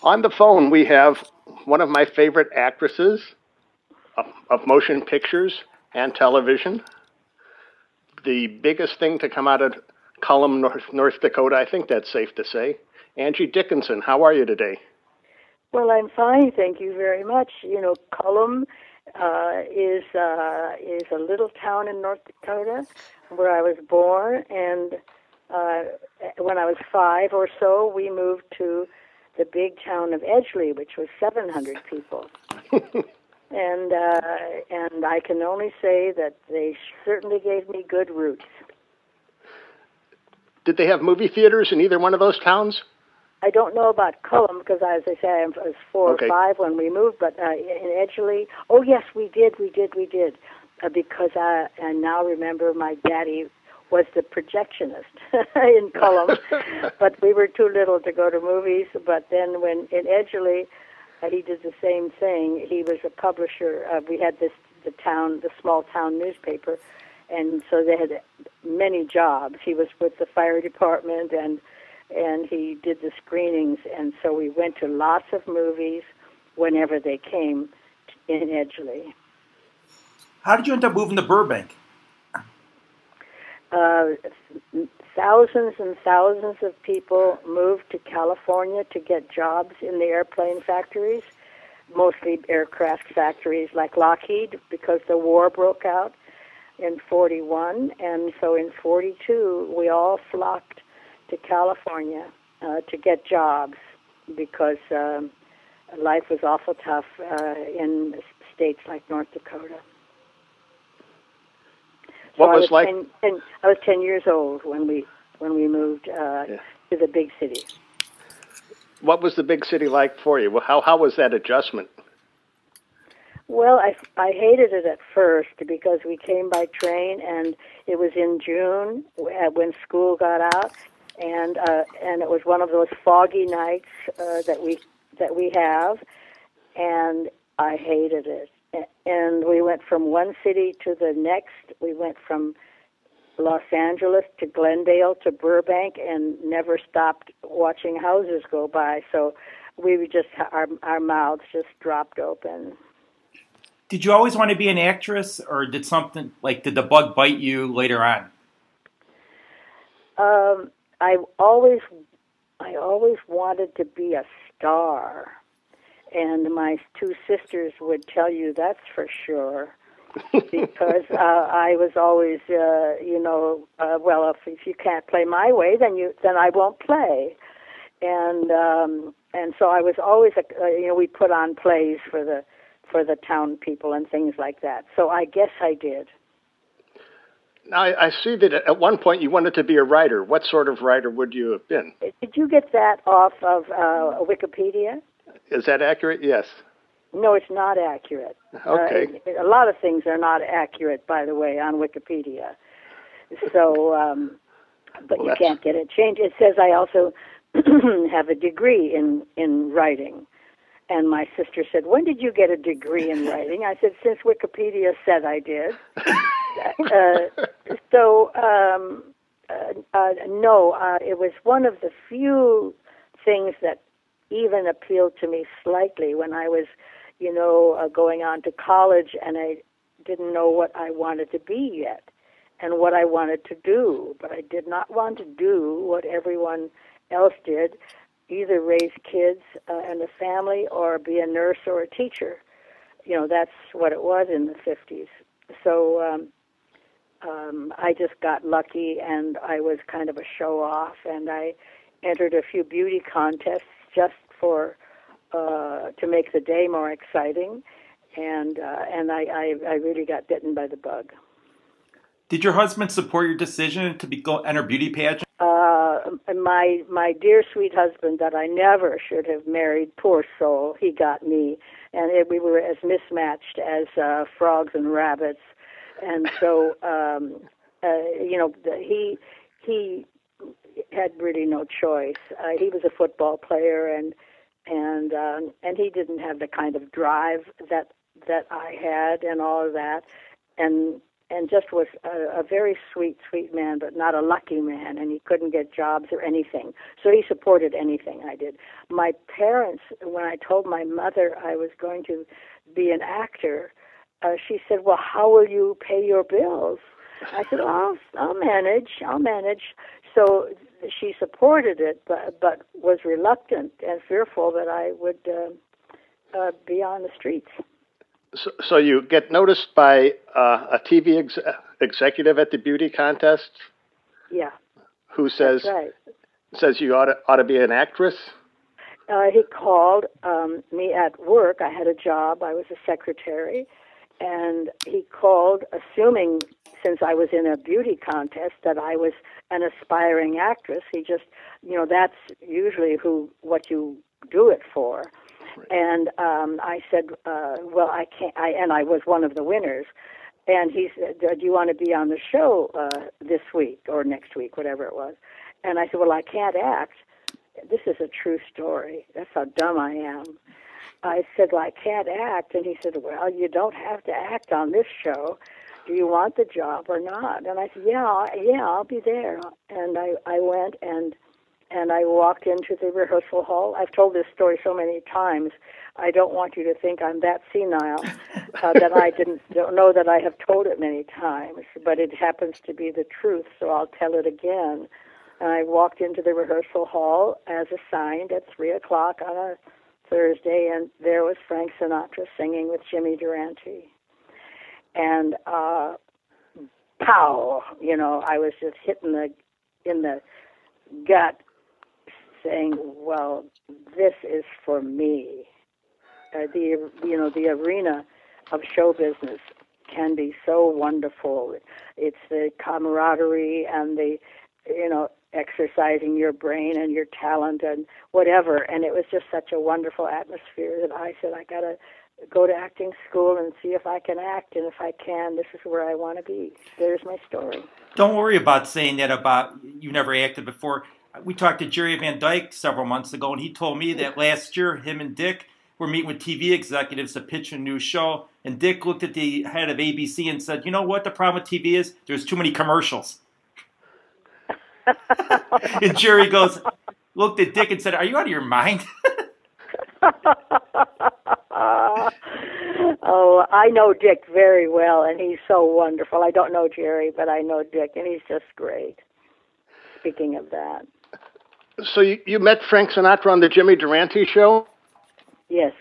On the phone, we have one of my favorite actresses of motion pictures and television. The biggest thing to come out of Cullum, North Dakota, I think that's safe to say. Angie Dickinson, how are you today? Well, I'm fine, thank you very much. You know, Cullum is a little town in North Dakota where I was born, and when I was 5 or so, we moved to the big town of Edgeley, which was 700 people. and I can only say that they certainly gave me good roots. Did they have movie theaters in either one of those towns? I don't know about Cullum because, as I say, I was 4 or 5 when we moved. But in Edgeley, oh yes, we did, because I now remember my daddy was the projectionist in Cullum, but we were too little to go to movies. But then when in Edgeley, he did the same thing. He was a publisher. We had the small town newspaper, and so they had many jobs. He was with the fire department, and he did the screenings, and so we went to lots of movies whenever they came in Edgeley. How did you end up moving to Burbank? Thousands and thousands of people moved to California to get jobs in the airplane factories, mostly aircraft factories like Lockheed, because the war broke out in 41, and so in 42 we all flocked to California to get jobs because life was awful tough in states like North Dakota. So I was 10 years old when we moved to the big city. What was the big city like for you? How was that adjustment? Well, I hated it at first because we came by train, and it was in June when school got out, and it was one of those foggy nights that we have, and I hated it. And we went from one city to the next. We went from Los Angeles to Glendale to Burbank, and never stopped watching houses go by. So we just our mouths just dropped open. Did you always want to be an actress, or did the bug bite you later on? I always wanted to be a star. And my 2 sisters would tell you that's for sure, because I was always, well, if you can't play my way, then I won't play, and so I was always, we put on plays for the town people and things like that. So I guess I did. Now I see that at one point you wanted to be a writer. What sort of writer would you have been? Did you get that off of Wikipedia? Is that accurate? Yes. No, it's not accurate. Okay. A lot of things are not accurate, by the way, on Wikipedia. So, but you can't get it changed. It says I also have a degree in writing. And my sister said, "When did you get a degree in writing?" I said, "Since Wikipedia said I did." No, it was one of the few things that even appealed to me slightly when I was, going on to college, and I didn't know what I wanted to be yet and what I wanted to do. But I did not want to do what everyone else did, either raise kids and a family or be a nurse or a teacher. That's what it was in the 50s. So I just got lucky, and I was kind of a show-off, and I entered a few beauty contests just to make the day more exciting, and I really got bitten by the bug. Did your husband support your decision to enter beauty pageant? My dear sweet husband that I never should have married, poor soul, he got me, and we were as mismatched as frogs and rabbits, and so he had really no choice. He was a football player, and he didn't have the kind of drive that I had, and all of that, and and just was a very sweet, sweet man, but not a lucky man, and he couldn't get jobs or anything. So he supported anything I did. My parents, when I told my mother I was going to be an actor, she said, well, how will you pay your bills? I said, oh, I'll manage. So she supported it, but was reluctant and fearful that I would be on the streets. So you get noticed by a TV executive at the beauty contest? Yeah. Who says That's right. says you ought to be an actress? He called me at work. I had a job. I was a secretary. And he called, assuming, since I was in a beauty contest, that I was an aspiring actress. He just, that's usually what you do it for. Right. And I said, well, I can't, and I was one of the winners. And he said, do you want to be on the show this week or next week, whatever it was? And I said, well, I can't act. This is a true story. That's how dumb I am. I said, well, I can't act. And he said, well, you don't have to act on this show. Do you want the job or not? And I said, yeah, I'll be there. And I went and I walked into the rehearsal hall. I've told this story so many times. I don't want you to think I'm that senile that I don't know that I have told it many times, but it happens to be the truth, so I'll tell it again. And I walked into the rehearsal hall as assigned at 3 o'clock on a Thursday, and there was Frank Sinatra singing with Jimmy Durante. And pow, I was just hit in the gut, saying, well, this is for me. The arena of show business can be so wonderful. It's the camaraderie and the, exercising your brain and your talent and whatever. And it was just such a wonderful atmosphere that I said, I got to go to acting school and see if I can act. And if I can, this is where I want to be. There's my story. Don't worry about saying that about you never acted before. We talked to Jerry Van Dyke several months ago, and he told me that last year him and Dick were meeting with TV executives to pitch a new show. And Dick looked at the head of ABC and said, you know what the problem with TV is? There's too many commercials. And Jerry looked at Dick and said, are you out of your mind? Oh, I know Dick very well, and he's so wonderful. I don't know Jerry, but I know Dick, and he's just great. Speaking of that. So you met Frank Sinatra on the Jimmy Durante show? Yes.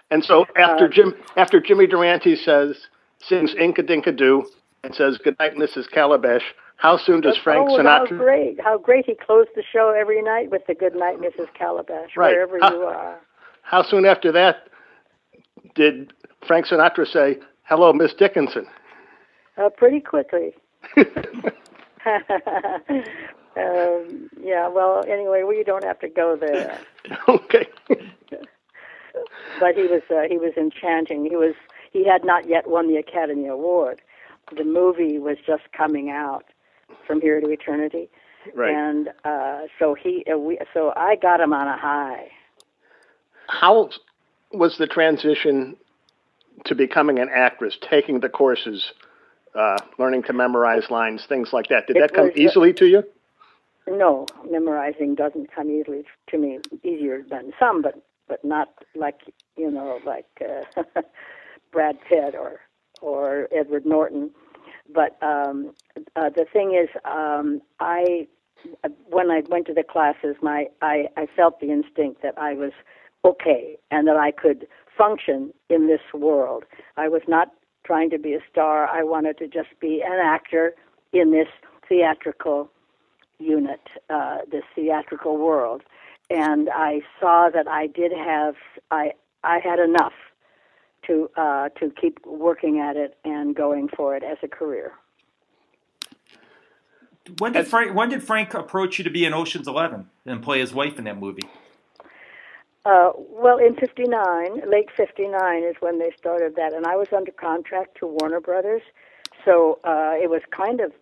And so after Jimmy Durante sings Inka Dinka Doo and says, good night, Mrs. Calabash, how soon does Frank Sinatra... How great. He closed the show every night with the good night, Mrs. Calabash, right. Wherever you are. How soon after that did Frank Sinatra say, hello, Miss Dickinson? Pretty quickly. Yeah, well, anyway, we don't have to go there. Okay. But he was enchanting. He had not yet won the Academy Award. The movie was just coming out, From Here to Eternity. Right. And so I got him on a high. How was the transition to becoming an actress, taking the courses, learning to memorize lines, things like that? Did that come easily to you? No, memorizing doesn't come easily to me. Easier than some, but not like Brad Pitt or Edward Norton. But the thing is, when I went to the classes, I felt the instinct that I was okay and that I could function in this world. I was not trying to be a star. I wanted to just be an actor in this theatrical unit, this theatrical world. And I saw that I had enough to keep working at it and going for it as a career. When did Frank approach you to be in Ocean's 11 and play his wife in that movie? Well, in '59, late '59 is when they started that, and I was under contract to Warner Brothers, so it was kind of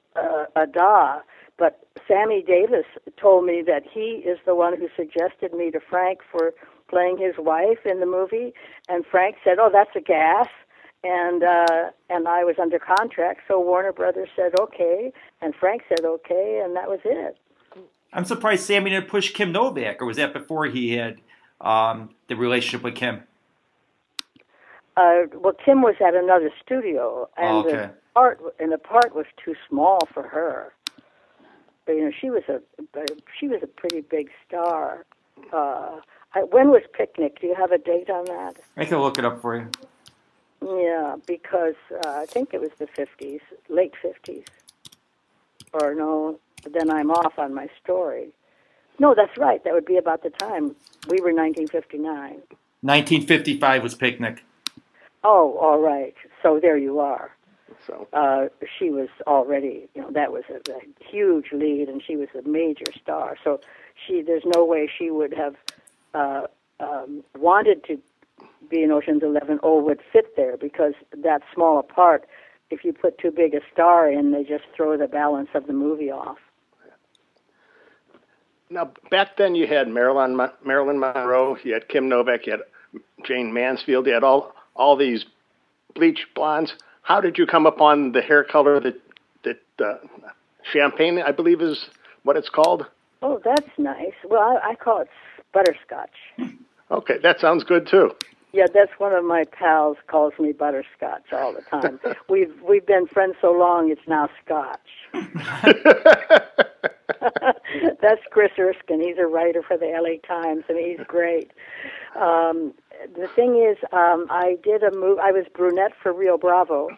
a da. But Sammy Davis told me that he is the one who suggested me to Frank for playing his wife in the movie, and Frank said, "Oh, that's a gas," and I was under contract, so Warner Brothers said okay, and Frank said okay, and that was it. I'm surprised Sammy didn't push Kim Novak, or was that before he had the relationship with Kim? Well, Kim was at another studio, and okay. the part was too small for her. But, she was a pretty big star. When was Picnic? Do you have a date on that? I can look it up for you. Yeah, because I think it was the 50s, late 50s. Or no, then I'm off on my story. No, that's right. That would be about the time. We were 1959. 1955 was Picnic. Oh, all right. So there you are. So she was already, that was a huge lead, and she was a major star. So there's no way she would have wanted to be in Ocean's 11 or would fit there, because that small a part, if you put too big a star in, they just throw the balance of the movie off. Now, back then you had Marilyn Monroe, you had Kim Novak, you had Jane Mansfield, you had all these bleached blondes. How did you come upon the hair color that champagne, I believe is what it's called? Oh, that's nice. Well, I call it butterscotch. Okay, that sounds good too. Yeah, that's one of my pals calls me butterscotch all the time. We've been friends so long, it's now scotch. That's Chris Erskine. He's a writer for the LA Times, and he's great. The thing is, I did a movie. I was brunette for Rio Bravo,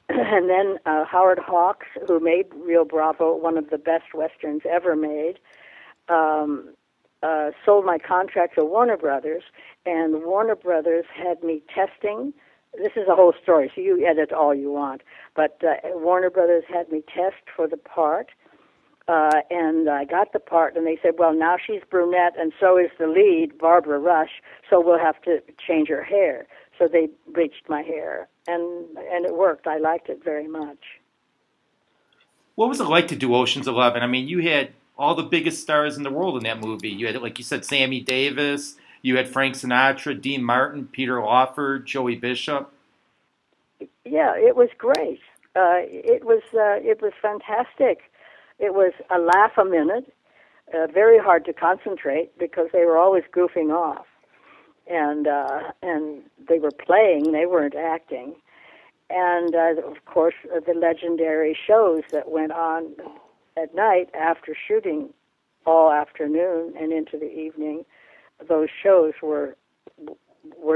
and then Howard Hawks, who made Rio Bravo one of the best westerns ever made, sold my contract to Warner Brothers, and Warner Brothers had me testing. This is a whole story, so you edit all you want. But Warner Brothers had me test for the part, and I got the part, and they said, well, now she's brunette, and so is the lead, Barbara Rush, so we'll have to change her hair. So they bleached my hair, and it worked. I liked it very much. What was it like to do Ocean's 11? I mean, you had all the biggest stars in the world in that movie. You had, like you said, Sammy Davis. You had Frank Sinatra, Dean Martin, Peter Lawford, Joey Bishop. Yeah, it was great. It was fantastic. It was a laugh a minute, very hard to concentrate because they were always goofing off, and they were playing, they weren't acting, and of course the legendary shows that went on at night after shooting all afternoon and into the evening. Those shows were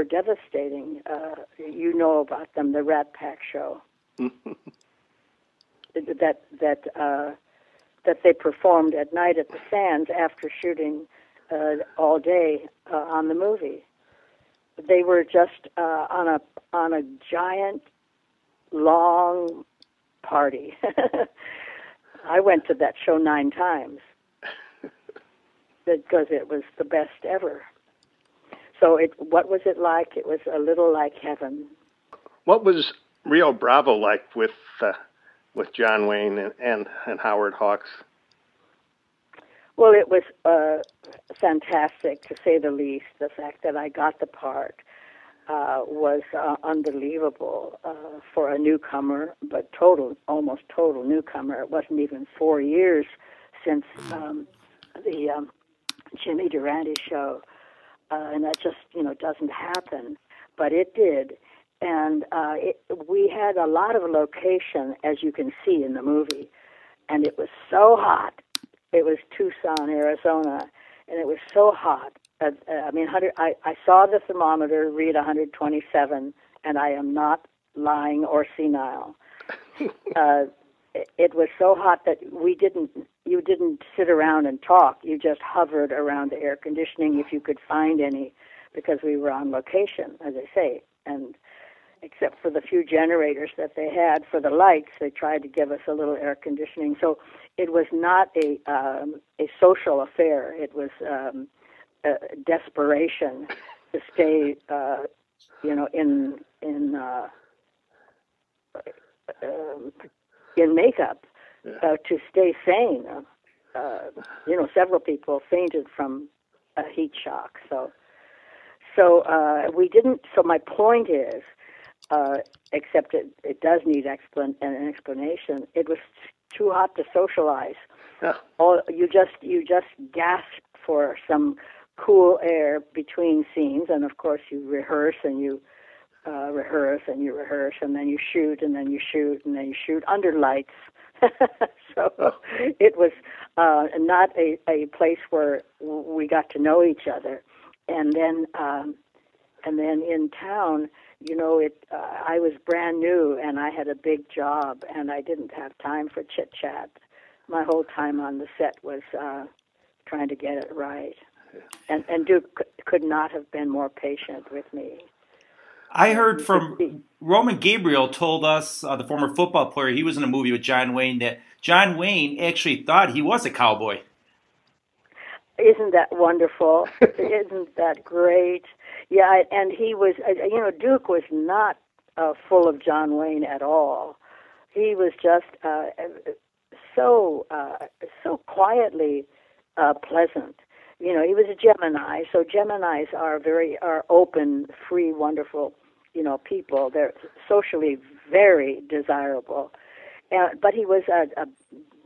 devastating. You know about them, the Rat Pack show. that they performed at night at the Sands after shooting all day on the movie. They were just on a giant, long party. I went to that show 9 times because it was the best ever. So what was it like? It was a little like heaven. What was Rio Bravo like with John Wayne and Howard Hawks? Well, it was fantastic, to say the least. The fact that I got the part was unbelievable for a newcomer, but almost total newcomer. It wasn't even 4 years since the Jimmy Durante show, and that just doesn't happen, but it did. And we had a lot of location, as you can see in the movie, and it was so hot. It was Tucson, Arizona, and it was so hot. I saw the thermometer read 127, and I am not lying or senile. It was so hot that you didn't sit around and talk. You just hovered around the air conditioning if you could find any, because we were on location, as I say, and except for the few generators that they had for the lights, they tried to give us a little air conditioning. So it was not a social affair. It was desperation to stay, in makeup, to stay sane. Several people fainted from a heat shock. So we didn't. So my point is, except it does need an explanation. It was too hot to socialize. Yeah. You just gasp for some cool air between scenes, and of course you rehearse and you rehearse and you rehearse, and then you shoot and then you shoot and then you shoot under lights. So it was not a place where we got to know each other. And then in town, I was brand new and I had a big job and I didn't have time for chit chat. My whole time on the set was trying to get it right. And Duke could not have been more patient with me. I heard from Roman Gabriel told us, the former football player, he was in a movie with John Wayne, that John Wayne actually thought he was a cowboy. Isn't that wonderful? Isn't that great? Yeah, and he was, Duke was not full of John Wayne at all. He was just so quietly pleasant. He was a Gemini, so Geminis are open, free, wonderful, people. They're socially very desirable. But he was a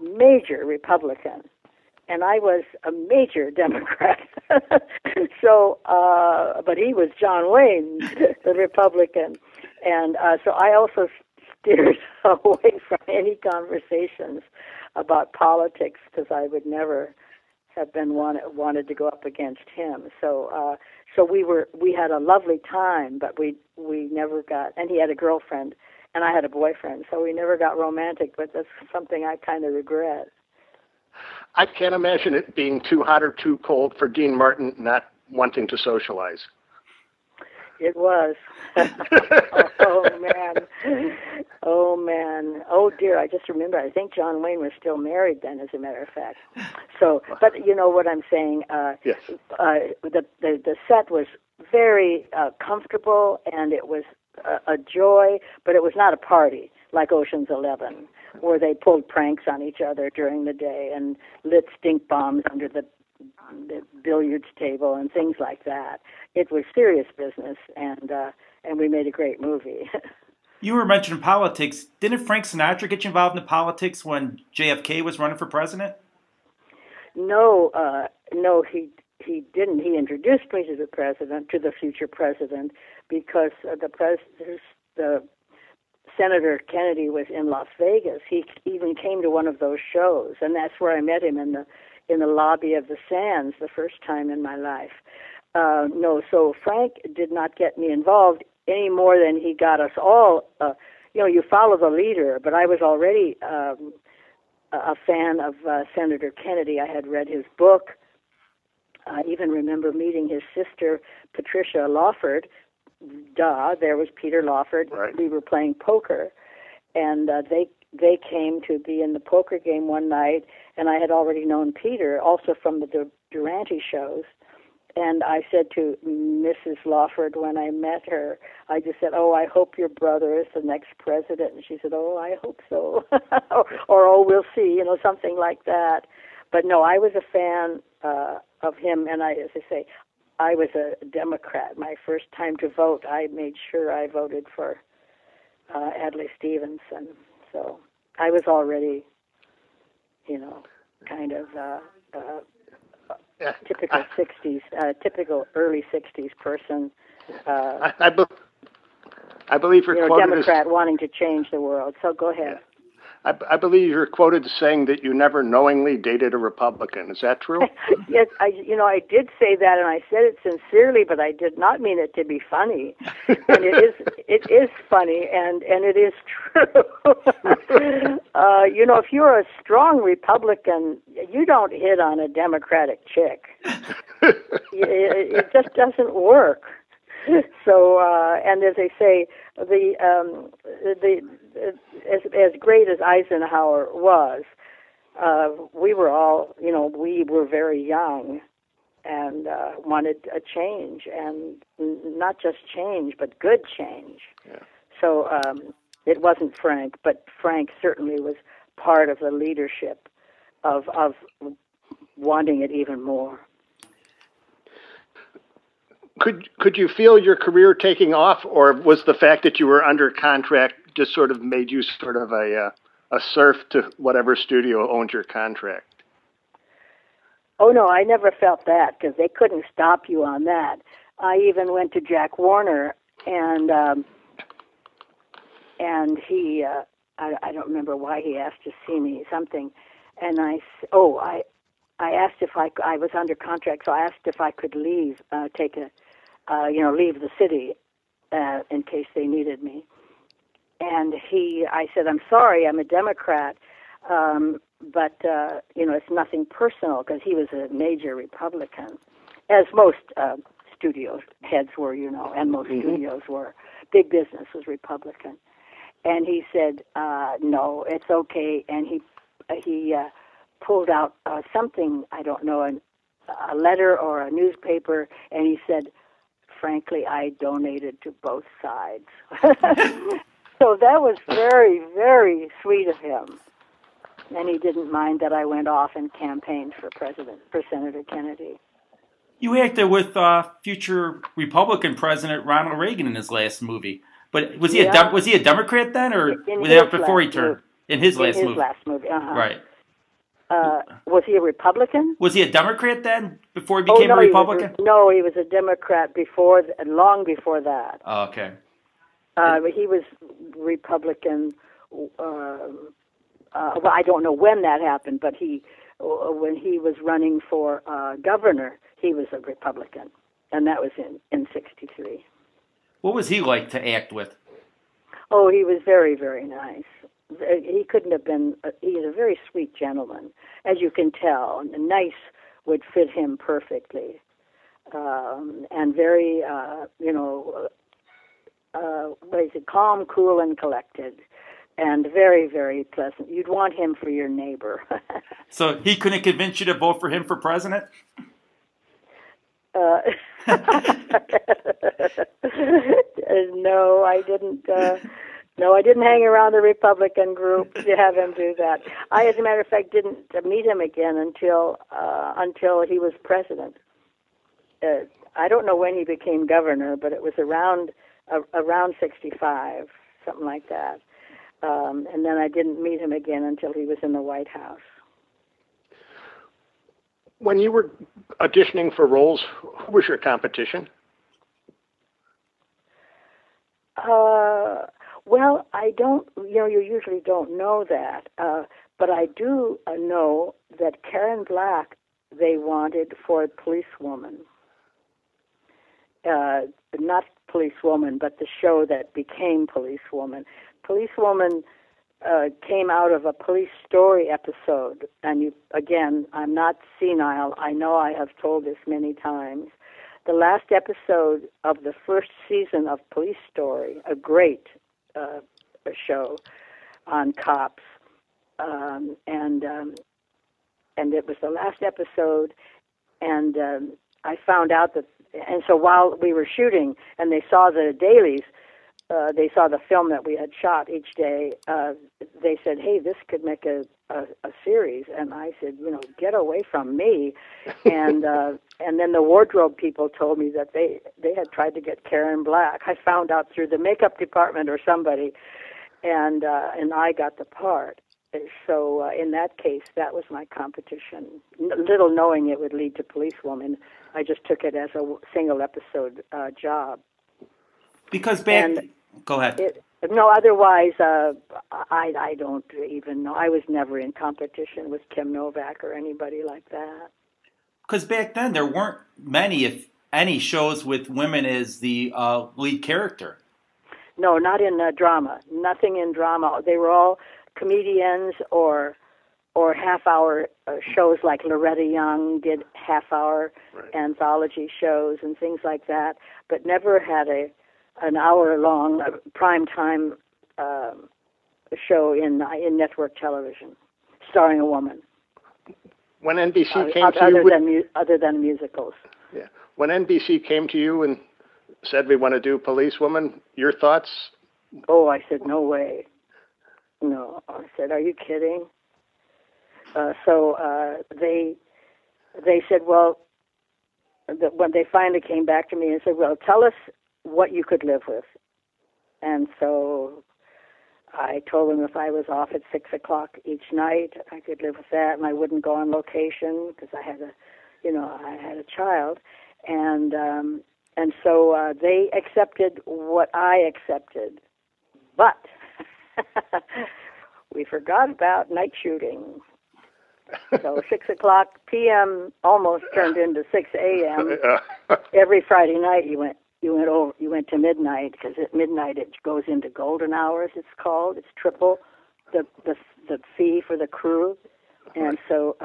major Republican, and I was a major Democrat. So, but he was John Wayne, the Republican, and so I also steered away from any conversations about politics because I would never have been wanted to go up against him. So we had a lovely time, but we never got. And he had a girlfriend, and I had a boyfriend, so we never got romantic. But that's something I kind of regret. I can't imagine it being too hot or too cold for Dean Martin not wanting to socialize. It was. Oh, man. Oh, dear. I just remember. I think John Wayne was still married then, as a matter of fact. So, but you know what I'm saying? Yes. The set was very comfortable, and it was a joy, but it was not a party like Ocean's 11, where they pulled pranks on each other during the day and lit stink bombs under the billiards table and things like that. It was serious business, and we made a great movie. You were mentioning politics. Didn't Frank Sinatra get you involved in politics when JFK was running for president? No, he didn't. He introduced me to the future president, because the Senator Kennedy was in Las Vegas. He even came to one of those shows, and that's where I met him in the lobby of the Sands the first time in my life. So Frank did not get me involved any more than he got us all. You follow the leader, but I was already a fan of Senator Kennedy. I had read his book. I even remember meeting his sister, Patricia Lawford. There was Peter Lawford. Right. We were playing poker, and they came to be in the poker game one night, and I had already known Peter, also from the Durante shows. And I said to Mrs. Lawford when I met her, I just said, "Oh, I hope your brother is the next president." And she said, "Oh, I hope so," or "Oh, we'll see," something like that. But no, I was a fan of him, and as I say, I was a Democrat. My first time to vote, I made sure I voted for Adlai Stevenson. So I was already, kind of typical 60s, typical early 60s person. I believe you're quoted Democrat wanting to change the world. So go ahead. I believe you're quoted as saying that you never knowingly dated a Republican. Is that true? Yes, I did say that, and I said it sincerely, but I did not mean it to be funny. And it is funny, and it is true. If you're a strong Republican, you don't hit on a Democratic chick. It just doesn't work. So, and as they say, as great as Eisenhower was, we were all, we were very young and wanted a change, and not just change, but good change. Yeah. So it wasn't Frank, but Frank certainly was part of the leadership of wanting it even more. Could you feel your career taking off, or was the fact that you were under contract just sort of made you sort of a serf to whatever studio owned your contract? Oh no, I never felt that because they couldn't stop you on that. I even went to Jack Warner, and he I don't remember why he asked to see me something, and I asked if I was under contract, so I asked if I could leave, leave the city in case they needed me. And I said, I'm sorry, I'm a Democrat, but it's nothing personal, because he was a major Republican, as most studio heads were, and most studios were. Big business was Republican. And he said, no, it's okay. And he pulled out something, I don't know, a letter or a newspaper, and he said, frankly, I donated to both sides. So that was very, very sweet of him. And he didn't mind that I went off and campaigned for Senator Kennedy. You acted with future Republican President Ronald Reagan in his last movie. But was he a Democrat then, or was that before he turned? In his last movie. Uh-huh. Right. Was he a Republican? Was he a Democrat then, before he became a Republican? He was a Democrat long before that. Oh, okay. He was Republican. I don't know when that happened, but when he was running for governor, he was a Republican, and that was in '63. What was he like to act with? Oh, he was very, very nice. He couldn't have been. He's a very sweet gentleman, as you can tell. And nice would fit him perfectly, and very, what is it? Calm, cool, and collected, and very, very pleasant. You'd want him for your neighbor. So he couldn't convince you to vote for him for president? No, I didn't. No, I didn't hang around the Republican group to have him do that. I, as a matter of fact, didn't meet him again until he was president. I don't know when he became governor, but it was around '65, something like that. And then I didn't meet him again until he was in the White House. When you were auditioning for roles, who was your competition? Well, I don't, you usually don't know that, but I do know that Karen Black, they wanted for Policewoman. Not Policewoman, but the show that became Policewoman. Policewoman came out of a Police Story episode, and again, I'm not senile. I know I have told this many times. The last episode of the first season of Police Story, a great show on cops, and it was the last episode, and I found out that, and so while we were shooting, and they saw the dailies, they saw the film that we had shot each day, they said, hey, this could make a series. And I said, get away from me. And then the wardrobe people told me that they had tried to get Karen Black. I found out through the makeup department or somebody, and I got the part. So in that case, that was my competition. Little knowing it would lead to Policewoman, I just took it as a single episode job. Because go ahead. Otherwise, I don't even know. I was never in competition with Kim Novak or anybody like that. Because back then there weren't many, if any, shows with women as the lead character. No, not in drama. Nothing in drama. They were all comedians or half-hour shows, like Loretta Young did half-hour anthology shows and things like that, but never had an hour-long primetime show in network television, starring a woman. When NBC came to you, other than musicals. Yeah. When NBC came to you and said we want to do Policewoman, your thoughts? Oh, I said no way. No, I said, are you kidding? So they said, well, when they finally came back to me and said, well, tell us what you could live with. And so I told them if I was off at 6 o'clock each night, I could live with that, and I wouldn't go on location because I had a child, and so they accepted what I accepted, but we forgot about night shooting. So 6 o'clock p.m. almost turned into 6 a.m. Every Friday night you went to midnight, because at midnight it goes into golden hours. It's called. It's triple the fee for the crew, and so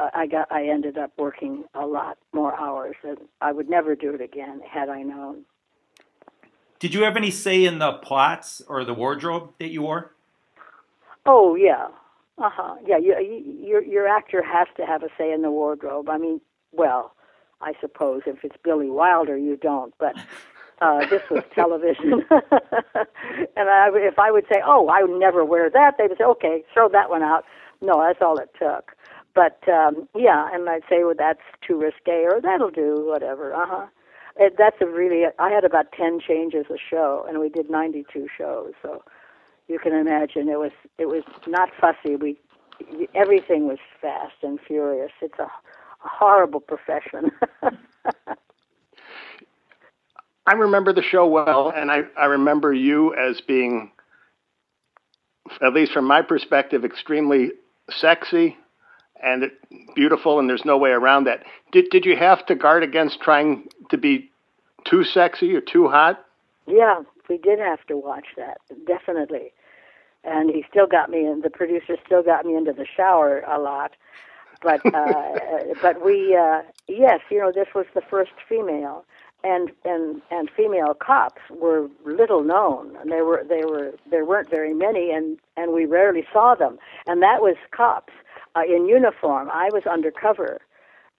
I ended up working a lot more hours, and I would never do it again had I known. Did you have any say in the plots or the wardrobe that you wore? Oh yeah, yeah. Your actor has to have a say in the wardrobe. I mean, well, I suppose if it's Billy Wilder, you don't. But this was television, and if I would say, "Oh, I would never wear that," they would say, "Okay, throw that one out." No, that's all it took. But yeah, and I'd say, "Well, that's too risque," or "That'll do," whatever. I had about 10 changes a show, and we did 92 shows. So you can imagine it was not fussy. Everything was fast and furious. It's a horrible profession. I remember the show well, and I remember you as being, at least from my perspective, extremely sexy and beautiful, and there's no way around that. Did you have to guard against trying to be too sexy or too hot? Yeah, we did have to watch that, definitely. And he still got me, and the producer still got me into the shower a lot. But we, yes, this was the first female, and female cops were little known, and there weren't very many, and we rarely saw them, and that was cops in uniform. I was undercover,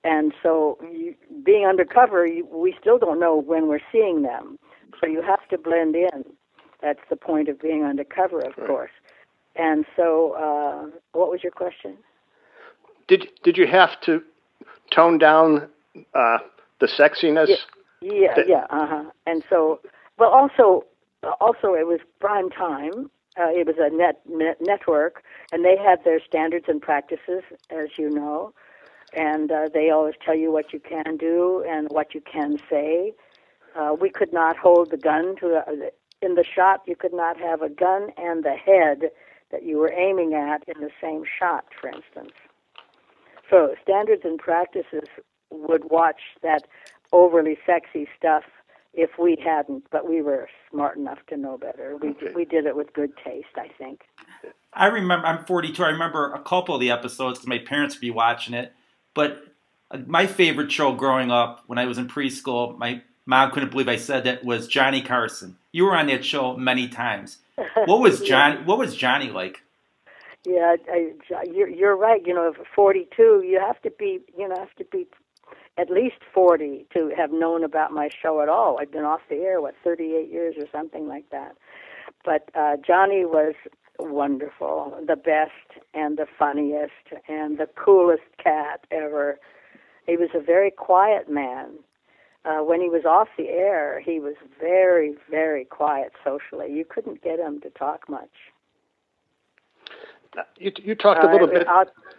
and so being undercover, we still don't know when we're seeing them, so you have to blend in. That's the point of being undercover, of course. And so, what was your question? Did you have to tone down the sexiness? Yeah. And so, well, also it was prime time. It was a network, and they had their standards and practices, as you know, and they always tell you what you can do and what you can say. We could not hold the gun in the shot. You could not have a gun and the head that you were aiming at in the same shot, for instance. So standards and practices would watch that overly sexy stuff if we hadn't, but we were smart enough to know better. We did it with good taste, I think. I remember, I'm 42, I remember a couple of the episodes because my parents would be watching it, but my favorite show growing up when I was in preschool, my mom couldn't believe I said that, was Johnny Carson. You were on that show many times. What was Johnny like? Yeah, you're right. 42. You have to be at least 40 to have known about my show at all. I'd been off the air 38 years or something like that. But Johnny was wonderful, the best and the funniest and the coolest cat ever. He was a very quiet man. When he was off the air, he was very, very quiet socially. You couldn't get him to talk much. You talked a little bit.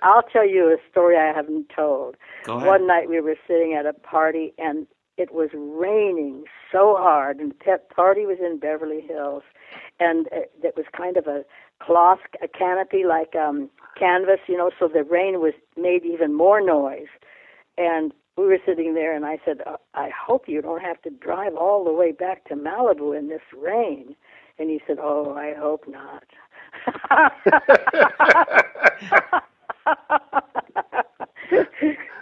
I'll tell you a story I haven't told. Go ahead. One night we were sitting at a party, and it was raining so hard, and the party was in Beverly Hills, and it was kind of a canopy like canvas, so the rain made even more noise. And we were sitting there, and I said, I hope you don't have to drive all the way back to Malibu in this rain. And he said, oh, I hope not.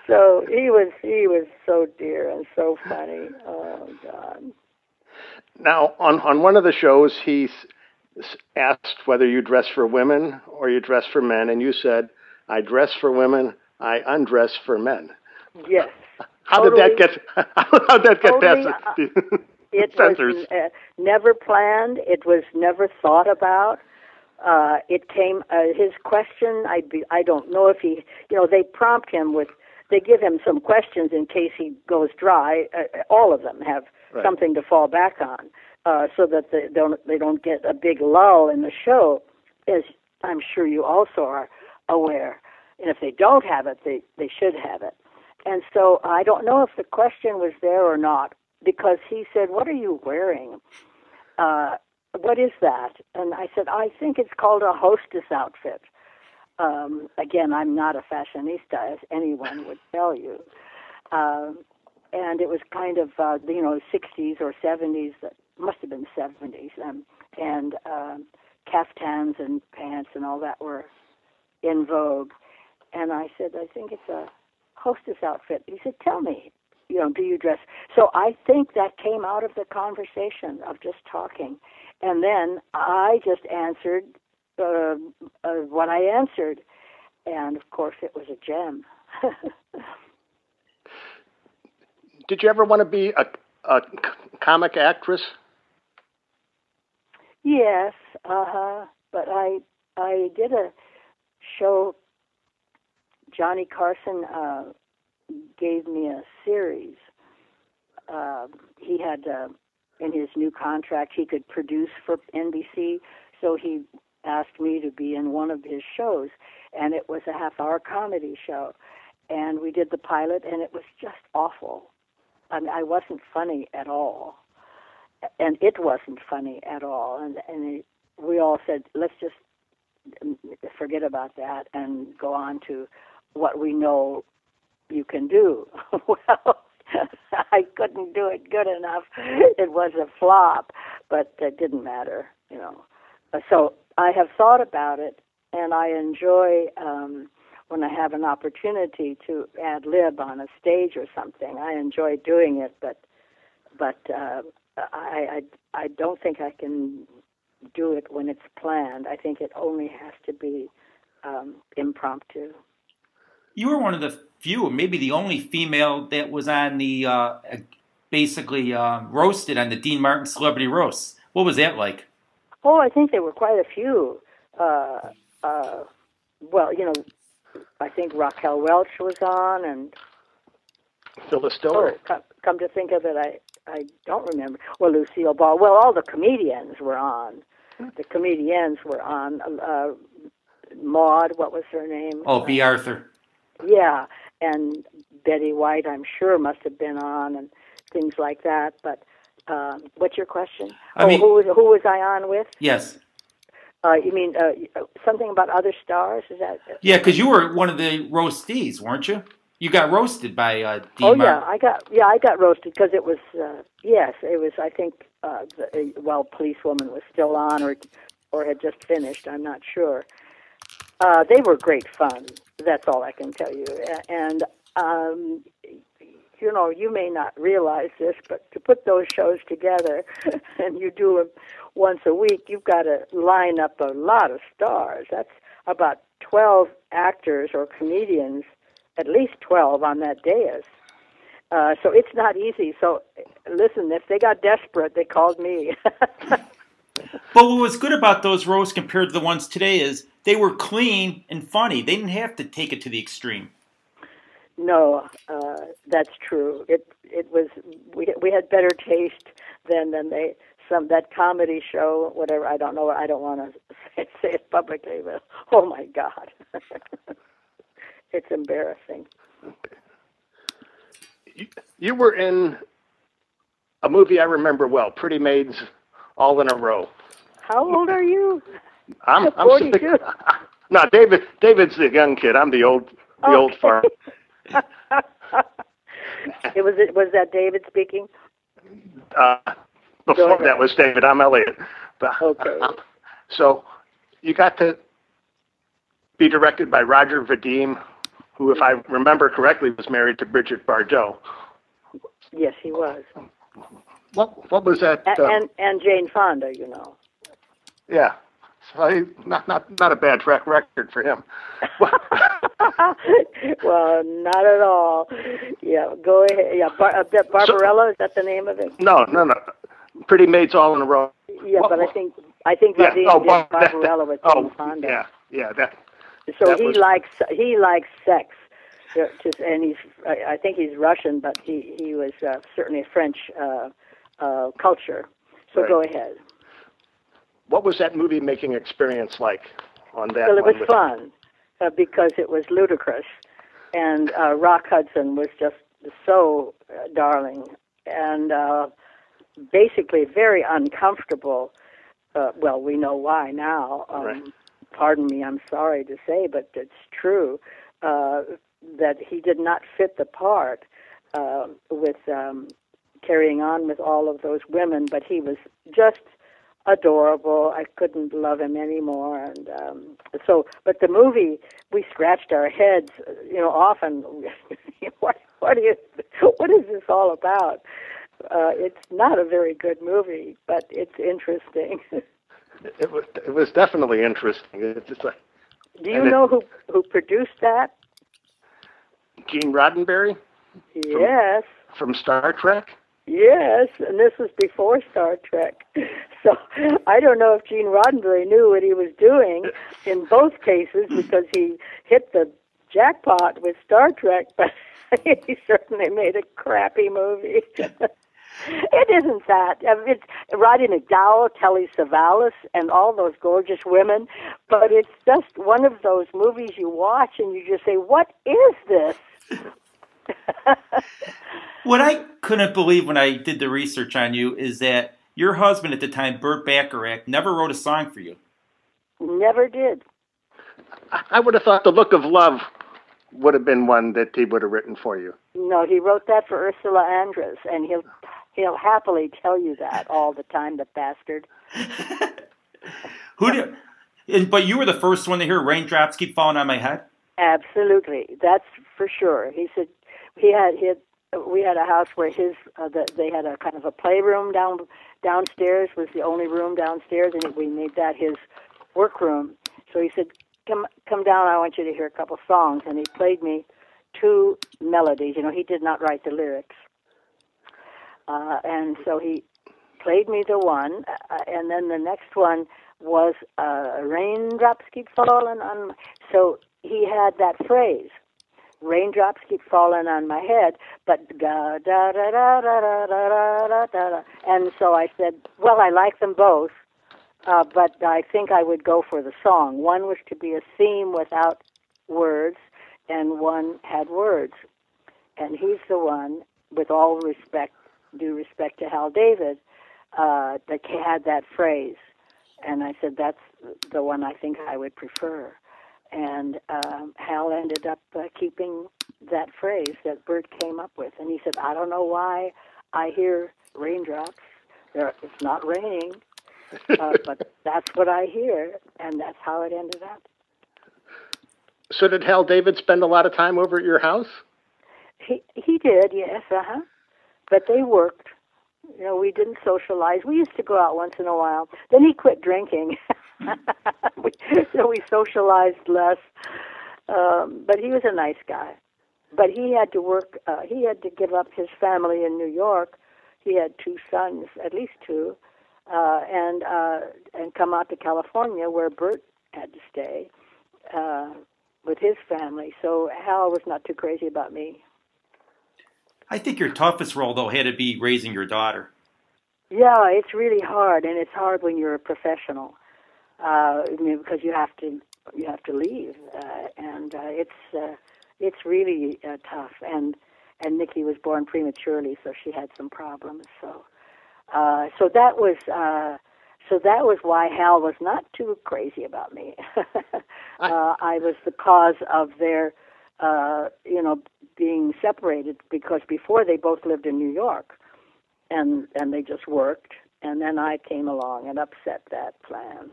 So he was so dear and so funny. Oh, God. Now, on one of the shows, he asked whether you dress for women or you dress for men, and you said, I dress for women, I undress for men. Yes. How did that get past it censors? Was never planned. It was never thought about. It came, his question, I don't know if he, they prompt him with they give him some questions in case he goes dry. All of them have something to fall back on, so that they don't get a big lull in the show, as I'm sure you also are aware. And if they don't have it, they should have it. And so I don't know if the question was there or not, because he said, "What are you wearing? What is that?" And I said, "I think it's called a hostess outfit." Again, I'm not a fashionista, as anyone would tell you. And it was kind of, 60s or 70s, must have been 70s, and caftans and pants and all that were in vogue. And I said, "I think it's a hostess outfit." He said, "Tell me, do you dress?" So I think that came out of the conversation of just talking. And then I just answered what I answered. And, of course, it was a gem. Did you ever want to be a comic actress? Yes, but I did a show. Johnny Carson gave me a series. He had, in his new contract, he could produce for NBC, so he asked me to be in one of his shows, and it was a half-hour comedy show. And we did the pilot, and it was just awful. I mean, I wasn't funny at all, and it wasn't funny at all. And we all said, let's just forget about that and go on to what we know you can do. Well, I couldn't do it good enough. It was a flop, but it didn't matter, So I have thought about it, and I enjoy when I have an opportunity to ad lib on a stage or something. I enjoy doing it, but I don't think I can do it when it's planned. I think it only has to be impromptu. You were one of the few, maybe the only female that was on the basically roasted on the Dean Martin Celebrity Roast. What was that like? Oh, I think there were quite a few. I think Raquel Welch was on, and Phyllis Diller. Come to think of it, I don't remember. Well, Lucille Ball. Well, all the comedians were on. The comedians were on. Maude, what was her name? Oh, B. Arthur. Yeah, and Betty White, I'm sure, must have been on, and things like that. But what's your question? Who was I on with? Yes. You mean something about other stars? Is that? Yeah, because you were one of the roastees, weren't you? You got roasted by Dean Martin. Yeah, I got roasted because it was yes, it was. I think Policewoman was still on or had just finished. I'm not sure. They were great fun. That's all I can tell you. And you may not realize this, but to put those shows together, and you do them once a week, you've got to line up a lot of stars. That's about 12 actors or comedians, at least 12 on that dais. So it's not easy. So listen, if they got desperate, they called me. But what was good about those roasts compared to the ones today is they were clean and funny. They didn't have to take it to the extreme. No, that's true. It was we had better taste than that comedy show, whatever. I don't know. I don't want to say it publicly, but oh my God, it's embarrassing. You were in a movie I remember well, Pretty Maids All in a Row. How old are you? I'm 42. No, David's the young kid. I'm the old fart. Was that David speaking? Before that was David. I'm Elliott. Okay. So you got to be directed by Roger Vadim, who, if I remember correctly, was married to Bridget Bardot. Yes, he was. What was that? And Jane Fonda, Yeah. So not a bad track record for him. Well, not at all. Yeah, go ahead. Yeah, Barbarella, is that the name of it? No. Pretty Maids All in a Row. Yeah, but I think Vadim did Barbarella with Jane Fonda. Yeah. So he likes sex. And I think he's Russian, but he was certainly a French culture. So Right. go ahead. What was that movie making experience like on that? Well, it one was fun because it was ludicrous, and Rock Hudson was just so darling and basically very uncomfortable. Well, we know why now. Right. Pardon me, I'm sorry to say, but it's true that he did not fit the part with carrying on with all of those women, but he was just adorable. I couldn't love him anymore, and but the movie, we scratched our heads, often. What is this all about? It's not a very good movie, but it's interesting. It was definitely interesting. It's just like, Do you know who produced that? Gene Roddenberry? Yes. From Star Trek? Yes, and this was before Star Trek. So I don't know if Gene Roddenberry knew what he was doing in both cases, because he hit the jackpot with Star Trek, but he certainly made a crappy movie. It isn't that. It's Roddy McDowall, Telly Savalas, and all those gorgeous women, but it's just one of those movies you watch and you just say, what is this? What I couldn't believe when I did the research on you is that your husband at the time, Burt Bacharach, never wrote a song for you. Never did. I would have thought The Look of Love would have been one that he would have written for you. No, he wrote that for Ursula Andress, and he'll happily tell you that all the time, the bastard. But you were the first one to hear Raindrops Keep Falling on My Head? Absolutely, that's for sure. He said we had a house where they had a kind of a playroom downstairs, was the only room downstairs, and we made that his workroom. So he said, come down, I want you to hear a couple songs. And he played me 2 melodies. He did not write the lyrics. And so he played me the one, and then the next one was Raindrops Keep Falling on My... So he had that phrase, raindrops keep falling on my head, but da da da da da da da da da. And so I said, well, I like them both, but I think I would go for the song. One was to be a theme without words, and one had words. And he's the one, with all due respect to Hal David, that had that phrase. And I said, that's the one I think I would prefer. And Hal ended up keeping that phrase that Bert came up with. And he said, I don't know why I hear raindrops. It's not raining, but that's what I hear. And that's how it ended up. So did Hal David spend a lot of time over at your house? He did, yes, But they worked. We didn't socialize. We used to go out once in a while. Then he quit drinking. So we socialized less. But he was a nice guy. But he had to work. He had to give up his family in New York. He had 2 sons, at least 2, and come out to California, where Bert had to stay with his family. So Hal was not too crazy about me. I think your toughest role, though, had to be raising your daughter. Yeah, it's really hard, and it's hard when you're a professional, because you have to leave, and it's really tough. And Nikki was born prematurely, so she had some problems. So that was why Hal was not too crazy about me. I was the cause of their being separated, because before they both lived in New York, and they just worked, and then I came along and upset that plan.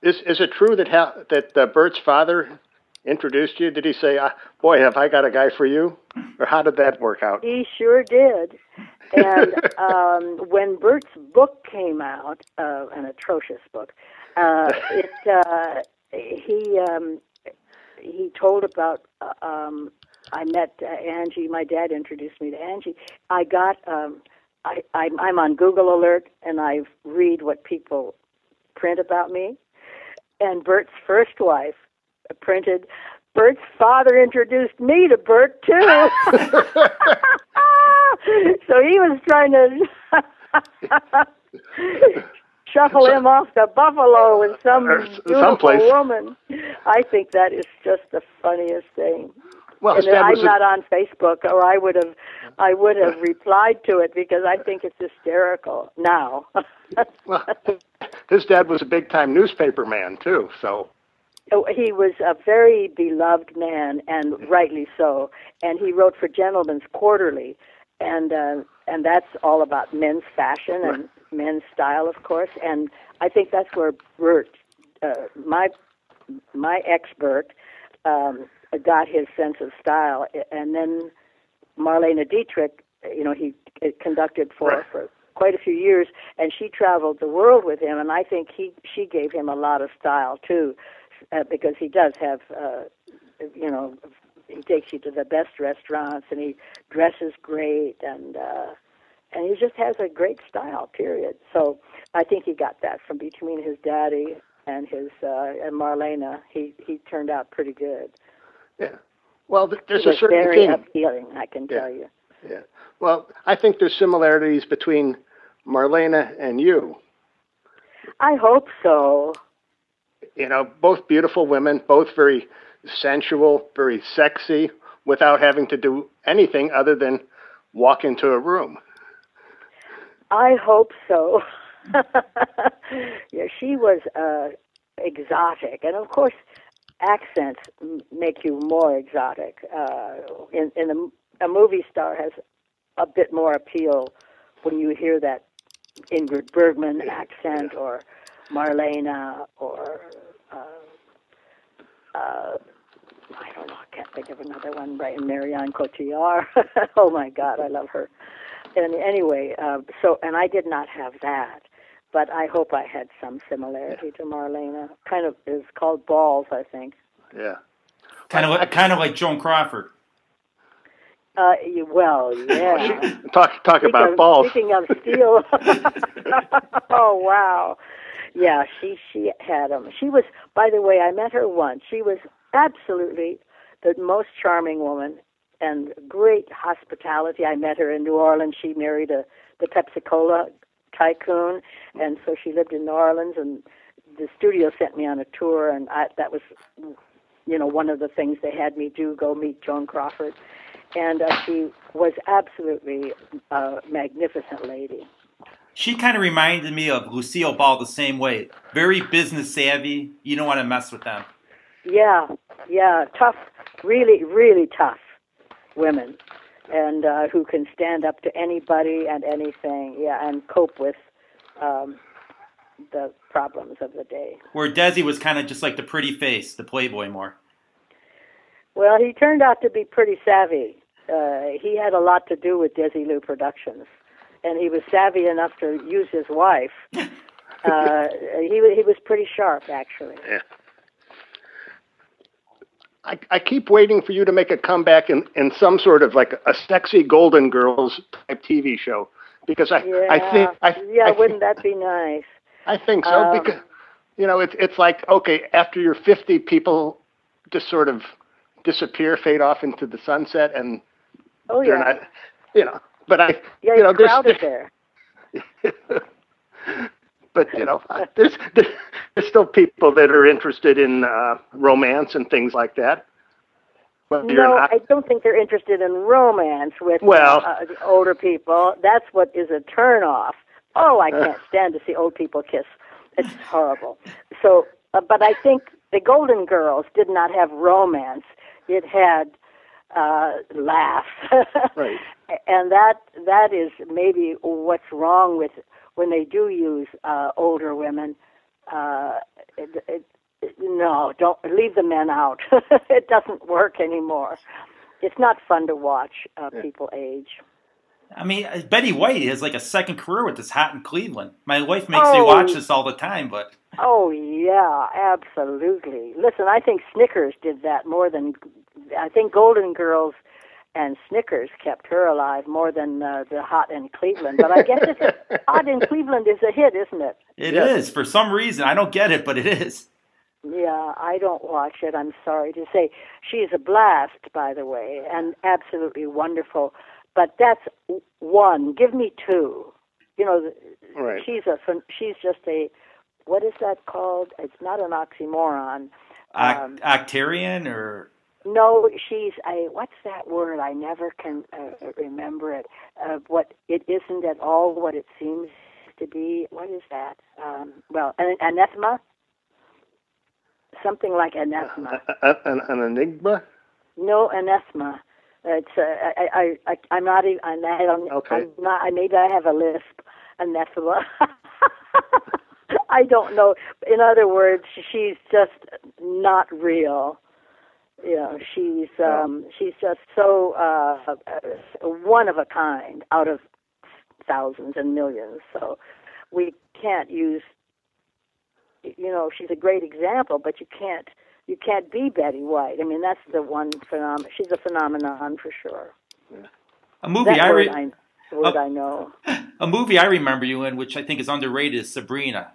Is it true that Bert's father introduced you? Did he say, boy, have I got a guy for you? Or how did that work out? He sure did. And when Bert's book came out, an atrocious book, he told about, I met Angie, my dad introduced me to Angie. I'm on Google Alert, and I read what people print about me. And Bert's first wife printed Bert's father introduced me to Bert, too. So he was trying to shuffle him off to Buffalo with some beautiful woman. I think that is just the funniest thing. Well, and I'm not on Facebook, or I would have replied to it because I think it's hysterical now. Well, his dad was a big-time newspaper man too, so. He was a very beloved man, and rightly so. And he wrote for Gentleman's Quarterly, and that's all about men's fashion and men's style, of course. And I think that's where Bert, my ex-Bert, got his sense of style. And then Marlene Dietrich, he conducted for quite a few years, and she traveled the world with him, and I think she gave him a lot of style too, because he does have, he takes you to the best restaurants, and he dresses great, and he just has a great style, period. So I think he got that from between his daddy and his and Marlena. He turned out pretty good. Yeah. Well, there's a certain very thing. Appealing, I can tell you. Yeah. Well, I think there's similarities between Marlena and you. I hope so. Both beautiful women, both very sensual, very sexy, without having to do anything other than walk into a room. I hope so. Yeah, she was exotic, and of course, accents make you more exotic. A movie star has a bit more appeal when you hear that Ingrid Bergman accent, or Marlena, or I don't know, I can't think of another one, right? Marianne Cotillard. Oh my God, I love her. And anyway, and I did not have that, but I hope I had some similarity to Marlena. Kind of is called balls, I think. Yeah. Kind of like Joan Crawford. Well, yeah. Talk about balls. Speaking of steel. Oh, wow. Yeah, she had them. She was, by the way, I met her once. She was absolutely the most charming woman and great hospitality. I met her in New Orleans. She married the Pepsi-Cola tycoon, and so she lived in New Orleans, and the studio sent me on a tour, and that was, one of the things they had me do, go meet Joan Crawford. And she was absolutely a magnificent lady. She kind of reminded me of Lucille Ball the same way. Very business savvy. You don't want to mess with them. Yeah, tough, really, really tough women, and who can stand up to anybody and anything, and cope with the problems of the day. Where Desi was kind of just like the pretty face, the playboy more. Well, he turned out to be pretty savvy. He had a lot to do with Desilu Productions, and he was savvy enough to use his wife. He was pretty sharp, actually. Yeah. I keep waiting for you to make a comeback in some sort of like a sexy Golden Girls type TV show, because I think wouldn't that be nice? I think so, because it's like, okay, after you're 50, people just sort of disappear, fade off into the sunset, and they're not, but you're crowded there. But there's still people that are interested in romance and things like that. But I don't think they're interested in romance with the older people. That's what is a turnoff. Oh, I can't stand to see old people kiss. It's horrible. So, but I think the Golden Girls did not have romance. It had laughs. Right. And that is maybe what's wrong with when they do use older women. No, don't leave the men out. It doesn't work anymore. It's not fun to watch people age. I mean, Betty White has like a second career with this Hot in Cleveland. My wife makes me watch this all the time, but... Oh, yeah, absolutely. Listen, I think Snickers did that more than... I think Golden Girls and Snickers kept her alive more than the Hot in Cleveland. But I guess Hot in Cleveland is a hit, isn't it? It is, for some reason. I don't get it, but it is. Yeah, I don't watch it, I'm sorry to say. She's a blast, by the way, and absolutely wonderful. But that's one. Give me two. You know, Right. she's just a, what is that called? It's not an oxymoron. Octarian or No, she's a, what's that word? I never can remember it. What it isn't at all what it seems to be. What is that? Anathema? Something like anathema. An enigma? No, anathema. It's I'm not even. I don't. Okay. I'm not. Maybe I have a lisp. Anathema. I don't know. In other words, she's just not real. You know, she's just so one of a kind out of thousands and millions. So we can't use. You know, she's a great example, but you can't be Betty White. I mean, that's the one phenomenon. She's a phenomenon for sure. a movie I know. A movie I remember you in, which I think is underrated, is Sabrina.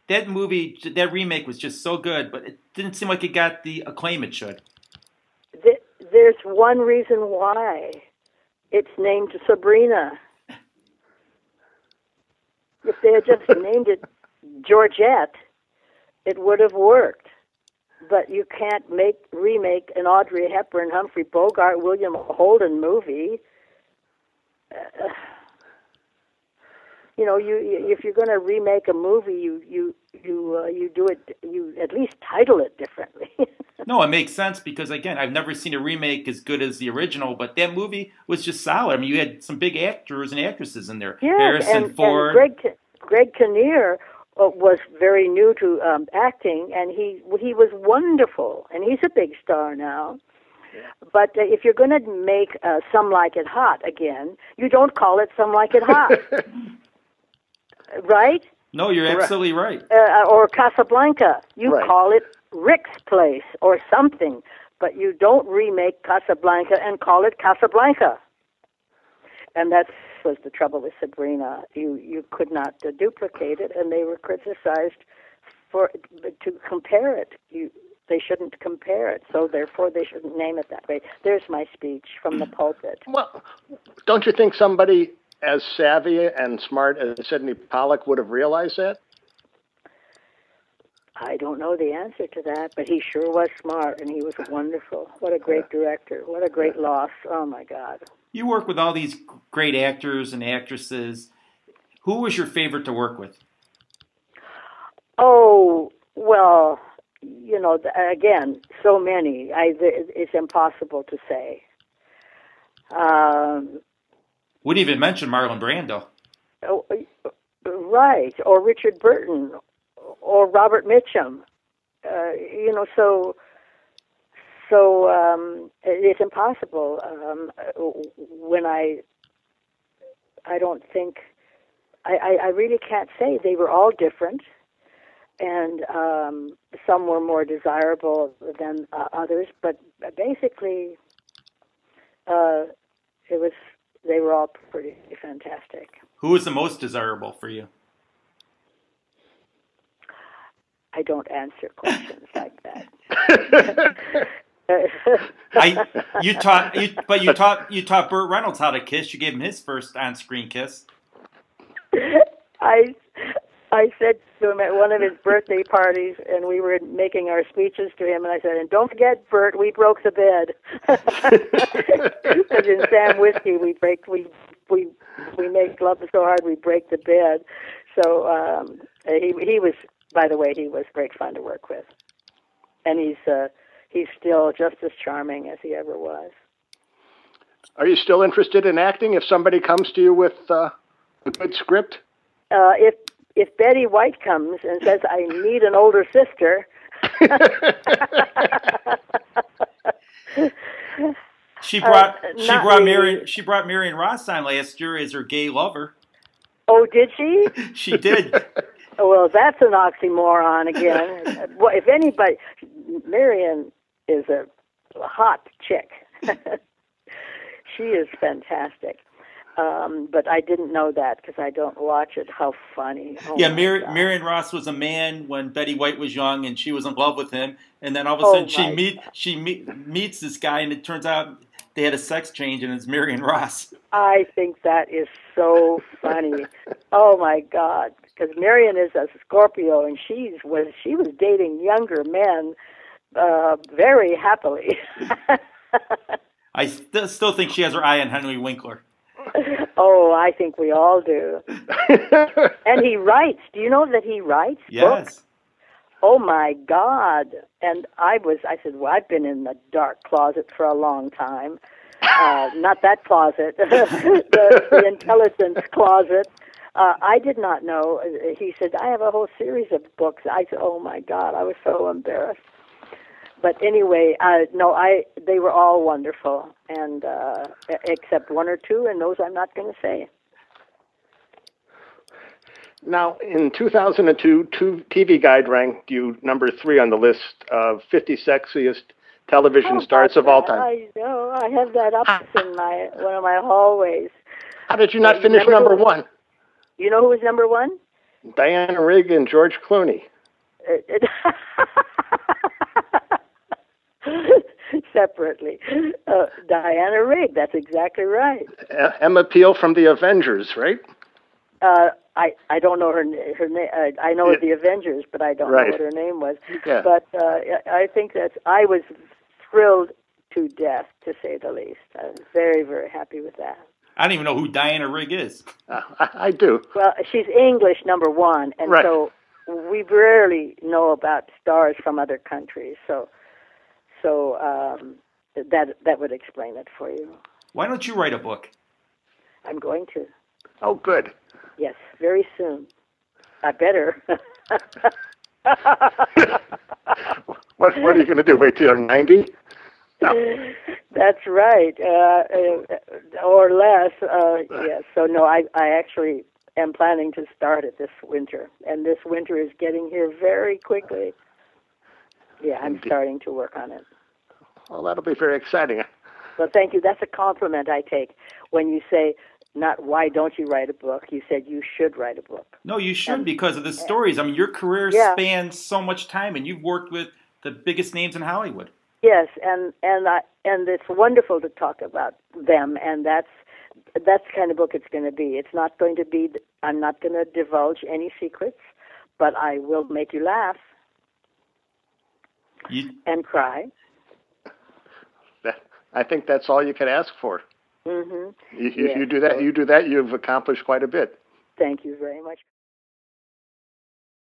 That movie, that remake was just so good, but it didn't seem like it got the acclaim it should. There's one reason why. It's named Sabrina. If they had just named it Georgette, it would have worked. But you can't remake an Audrey Hepburn, Humphrey Bogart, William Holden movie. You know, if you're going to remake a movie, you do it. You at least title it differently. No, it makes sense because, again, I've never seen a remake as good as the original, but that movie was just solid. I mean, you had some big actors and actresses in there. Yes, Harrison Ford. And Greg Kinnear was very new to acting, and he was wonderful, and he's a big star now. Yeah. But if you're going to make Some Like It Hot again, you don't call it Some Like It Hot. Right? No, you're absolutely right. Or Casablanca. You right. call it Rick's Place or something, but you don't remake Casablanca and call it Casablanca. And that was the trouble with Sabrina. You could not duplicate it, and they were criticized to compare it. They shouldn't compare it, so therefore they shouldn't name it that way. There's my speech from the pulpit. Well, don't you think somebody as savvy and smart as Sidney Pollack would have realized that? I don't know the answer to that, but he sure was smart, and he was wonderful. What a great director. What a great loss. Oh, my God. You work with all these great actors and actresses. Who was your favorite to work with? Oh, well, you know, again, so many. It's impossible to say. Wouldn't even mention Marlon Brando. Oh, right, or Richard Burton, or Robert Mitchum. You know, so it's impossible. When I don't think, I really can't say. They were all different, and some were more desirable than others. But basically, they were all pretty fantastic. Who was the most desirable for you? I don't answer questions like that. You taught Burt Reynolds how to kiss. You gave him his first on-screen kiss. I said to him at one of his birthday parties, and we were making our speeches to him, and I said, "And don't forget, Burt, we broke the bed." Because in Sam Whiskey, we make love so hard we break the bed. So he was, by the way, he was great fun to work with, and he's still just as charming as he ever was. Are you still interested in acting if somebody comes to you with a good script? If Betty White comes and says, "I need an older sister," she brought Marion Ross on last year as her gay lover. Oh, did she? She did. Well, that's an oxymoron again. Well, if anybody, Marion is a hot chick. She is fantastic. But I didn't know that because I don't watch it. How funny. Oh Yeah, my God. Marion Ross was a man when Betty White was young, and she was in love with him. And then all of a Oh sudden, my meets this guy, and it turns out they had a sex change, and it's Marion Ross. I think that is so funny. Oh my God! Because Marion is a Scorpio, and she was dating younger men very happily. I still think she has her eye on Henry Winkler. Oh, I think we all do. And he writes. Do you know that he writes Yes. books? Oh my God! And I said, well, I've been in the dark closet for a long time. Not that closet, the intelligence closet. I did not know. He said, I have a whole series of books. I said, oh my God, I was so embarrassed. But anyway, they were all wonderful, and except one or two, and those I'm not going to say. Now, in 2002, TV Guide ranked you number 3 on the list of 50 sexiest television stars of all time. I know. I have that up in one of my hallways. How did you not finish number 1? You know who was number 1? Diana Rigg and George Clooney. Separately. Diana Rigg, that's exactly right. Emma Peel from The Avengers, right? I don't know her name. I know the Avengers, but I don't know what her name was. Yeah. But I think I was thrilled to death, to say the least. I was very, very happy with that. I don't even know who Diana Rigg is. I do. Well, she's English, number 1, and so we rarely know about stars from other countries. So that would explain it for you. Why don't you write a book? I'm going to. Oh, good. Yes, very soon. I better. What are you going to do? Wait till you're 90? No. That's right, or less. Yes. So no, I actually am planning to start it this winter, and this winter is getting here very quickly. Yeah, I'm starting to work on it. Well, that'll be very exciting. Well, thank you. That's a compliment I take when you say, not why don't you write a book? You said you should write a book. No, you should because of the stories. I mean, your career spans so much time, and you've worked with the biggest names in Hollywood. Yes, and it's wonderful to talk about them, and that's the kind of book it's going to be. It's not going to be. I'm not going to divulge any secrets, but I will make you laugh and cry. I think that's all you can ask for. Mm-hmm. If you do that, you've accomplished quite a bit. Thank you very much.